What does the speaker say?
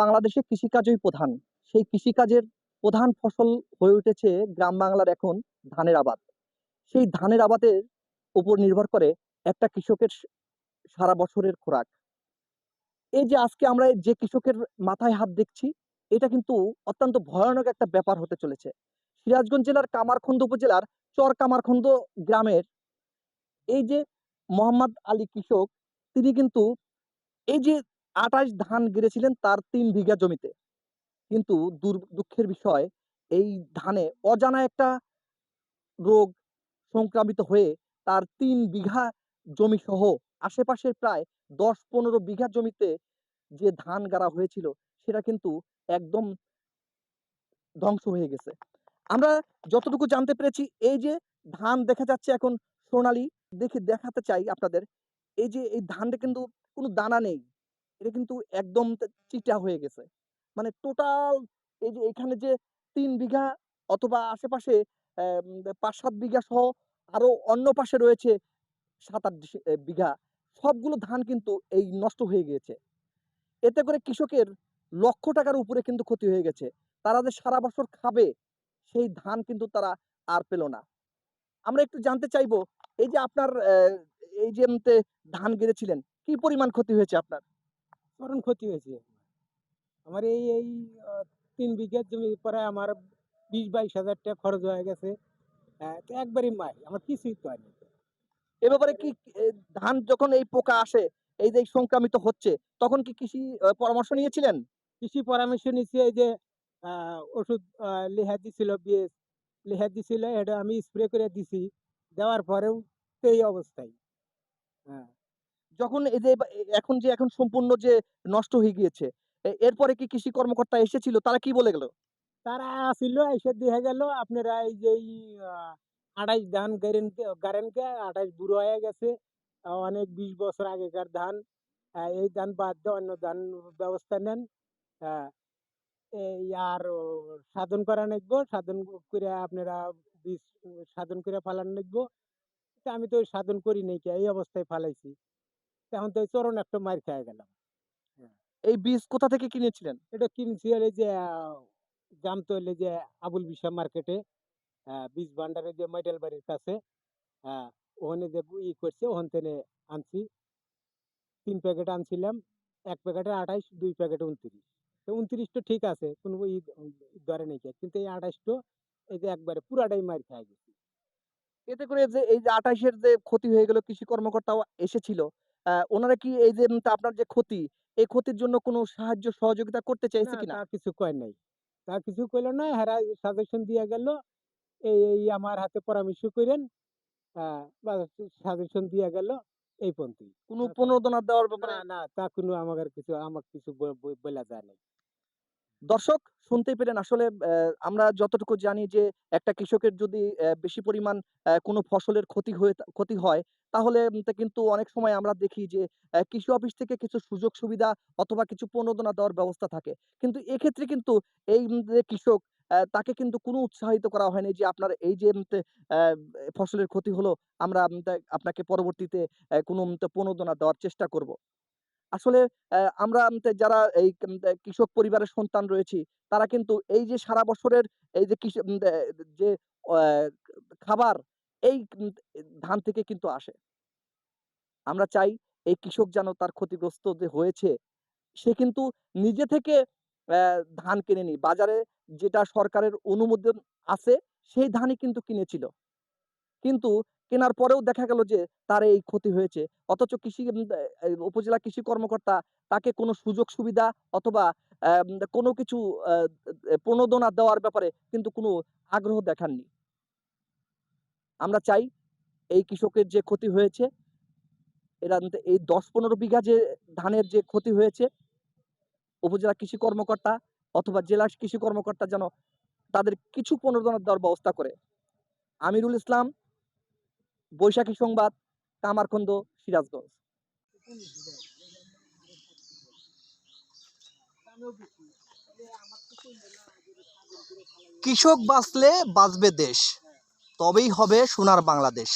বাংলাদেশে কৃষিকাজই প্রধান। সেই কৃষিকাজের প্রধান ফসল হয়ে উঠেছে গ্রাম বাংলার এখন ধানের আবাদ। সেই ধানের আবাদের উপর নির্ভর করে একটা কৃষকের সারা বছরের খোরাক। এই যে আজকে আমরা যে কৃষকের মাথায় হাত দেখছি, এটা কিন্তু অত্যন্ত ভয়ানক একটা ব্যাপার হতে চলেছে। সিরাজগঞ্জ জেলার কামারখন্দ উপজেলার চর কামারখন্দ গ্রামের এই যে মোহাম্মদ আলী কৃষক, তিনি কিন্তু এই যে ২৮ ধান গেড়েছিলেন তার ৩ বিঘা জমিতে। কিন্তু দুঃখের বিষয়, এই ধানে অজানা একটা রোগ সংক্রামিত হয়ে তার ৩ বিঘা জমি সহ আশেপাশের প্রায় ১০-১৫ বিঘা জমিতে যে ধান গাড়া হয়েছিল সেটা কিন্তু একদম ধ্বংস হয়ে গেছে। আমরা যতটুকু জানতে পেরেছি, এই যে ধান দেখা যাচ্ছে এখন সোনালী, দেখাতে চাই আপনাদের। এই যে এই ধানটা কিন্তু কোনো দানা নেই, এটা কিন্তু একদম চিটা হয়ে গেছে। মানে টোটাল এই যে এখানে যে ৩ বিঘা অথবা আশেপাশে ৫-৭ বিঘা সহ আরো অন্য পাশে রয়েছে ৭-৮ বিঘা, সবগুলো ধান কিন্তু এই নষ্ট হয়ে গিয়েছে। এতে করে কৃষকের লক্ষ টাকার উপরে কিন্তু ক্ষতি হয়ে গেছে। তারা যে সারা বছর খাবে সেই ধান কিন্তু তারা আর পেল না। আমরা একটু জানতে চাইবো, এই যে আপনার এই যে ধান গেড়েছিলেন, কি পরিমাণ ক্ষতি হয়েছে আপনার? চরম ক্ষতি হয়েছে। আমার এই ৩ বিঘা জমি প্রায় আমার ২০-২২ হাজার টাকা খরচ হয়ে গেছে। তো একবারই মার, আমার কিছুই তো হয়নি। এ ব্যাপারে কি এ ধান যখন এই পোকা আসে, এই যে সংক্রামিত হচ্ছে, তখন কি কৃষি পরামর্শ নিয়েছিলেন? কৃষি পরামর্শ নিচ্ছি, এই যে ওষুধ লেহা দিছিল, বিএস লেহা দিছিল, এটা আমি স্প্রে করে দিছি। দেওয়ার পরেও তো এই অবস্থাই। হ্যাঁ। যখন এই যে এখন সম্পূর্ণ যে নষ্ট হয়ে গিয়েছে, এরপরে কি কৃষি কর্মকর্তা এসেছিল, তারা কি বলে গেল? তারা আসিল, এসে দেখা গেল আপনারা এই যে এই ২৮ ধান গাড়েনকে ২৮ বুড়ো হয়ে গেছে। অনেক ২০ বছর আগেকার ধান। এই ধান বাদ দিয়ে অন্য ধান ব্যবস্থা নেন। আহ, এই আর সাধন করা নাগবো, সাধন করে আপনারা বীজ সাধন করে ফালান নাগবো। তা আমি তো ওই সাধন করি নাই, এই অবস্থায় ফালাইছি। এখন তো চরণ একটা মার খেয়ে গেলাম। হ্যাঁ। এই বীজ কোথা থেকে কিনেছিলেন? এটা কিনছি হলে যে জামতলে যে আবুল বিশা মার্কেটে, বীজ ভান্ডারের যে মাইটেল বাড়ির কাছে। হ্যাঁ, ওখানে যে করছে ওখান থেকে আনছি। ৩ প্যাকেট আনছিলাম। ১ প্যাকেটে ২৮, ২ প্যাকেটে ২৯। তো ২৯ টা ঠিক আছে, কোনো ধরে নাই, কিন্তু এই ২৮ টো এই যে একবারে পুরাটাই মার খেয়ে গেছে। এতে করে যে এই যে ২৮ এর যে ক্ষতি হয়ে গেল, কৃষি কর্মকর্তাও এসেছিল। ওনারা কি এই যে আপনার যে ক্ষতি, এই ক্ষতির জন্য কোনো সাহায্য সহযোগিতা করতে না, চাইছে কিনা? তা কিছু কয় নাই। তা কিছু কইল না, হেরা সাজেশন দিয়া গেল। এই আমার হাতে পরামর্শ কইরেন। বা সাজেশন দিয়া গেল, এই পর্যন্তই। কোনো তা কয় প্রণোদনা দেওয়ার না, ব্যাপারে? না, তা কোনো আমাকে কিছু বইলা যায় নাই। দর্শক, শুনতেই পেলেন আসলে আমরা যতটুকু জানি যে একটা কৃষকের যদি বেশি পরিমাণ কোনো ফসলের ক্ষতি হয়, তাহলে তা কিন্তু অনেক সময় আমরা দেখি যে কৃষি অফিস থেকে কিছু সুযোগ সুবিধা অথবা কিছু প্রণোদনা দেওয়ার ব্যবস্থা থাকে। কিন্তু এক্ষেত্রে কিন্তু এই যে কৃষক, তাকে কিন্তু কোনো উৎসাহিত করা হয়নি যে আপনার এই যে ফসলের ক্ষতি হলো, আমরা আপনাকে পরবর্তীতে কোনো প্রণোদনা দেওয়ার চেষ্টা করব। আসলে আমরা যারা এই কৃষক পরিবারের সন্তান রয়েছি, তারা কিন্তু এই যে সারা বছরের এই যে যে অ খাবার, এই ধান থেকে কিন্তু আসে। আমরা চাই এই কৃষক যেন তার ক্ষতিগ্রস্ত যে হয়েছে, সে কিন্তু নিজে থেকে অ্যা ধান কেনেনি। বাজারে যেটা সরকারের অনুমোদন আছে, সেই ধানই কিন্তু কিনেছিল। কিন্তু কেনার পরেও দেখা গেল যে তার এই ক্ষতি হয়েছে। অথচ কৃষি উপজেলা কৃষি কর্মকর্তা তাকে কোনো সুযোগ সুবিধা অথবা কোনো কিছু আ প্রণোদনা দেওয়ার ব্যাপারে কিন্তু কোনো আগ্রহ দেখাননি। আমরা চাই এই কৃষকের যে ক্ষতি হয়েছে, এরা এই ১০-১৫ বিঘা যে ধানের যে ক্ষতি হয়েছে, উপজেলা কৃষি কর্মকর্তা অথবা জেলা কৃষি কর্মকর্তা যেন তাদের কিছু প্রণোদনা দেওয়ার ব্যবস্থা করে। আমিরুল ইসলাম, বৈশাখী সংবাদ, কামারখন্দ, সিরাজগঞ্জ। কৃষক বাঁচলে বাঁচবে দেশ, তবেই হবে সোনার বাংলাদেশ।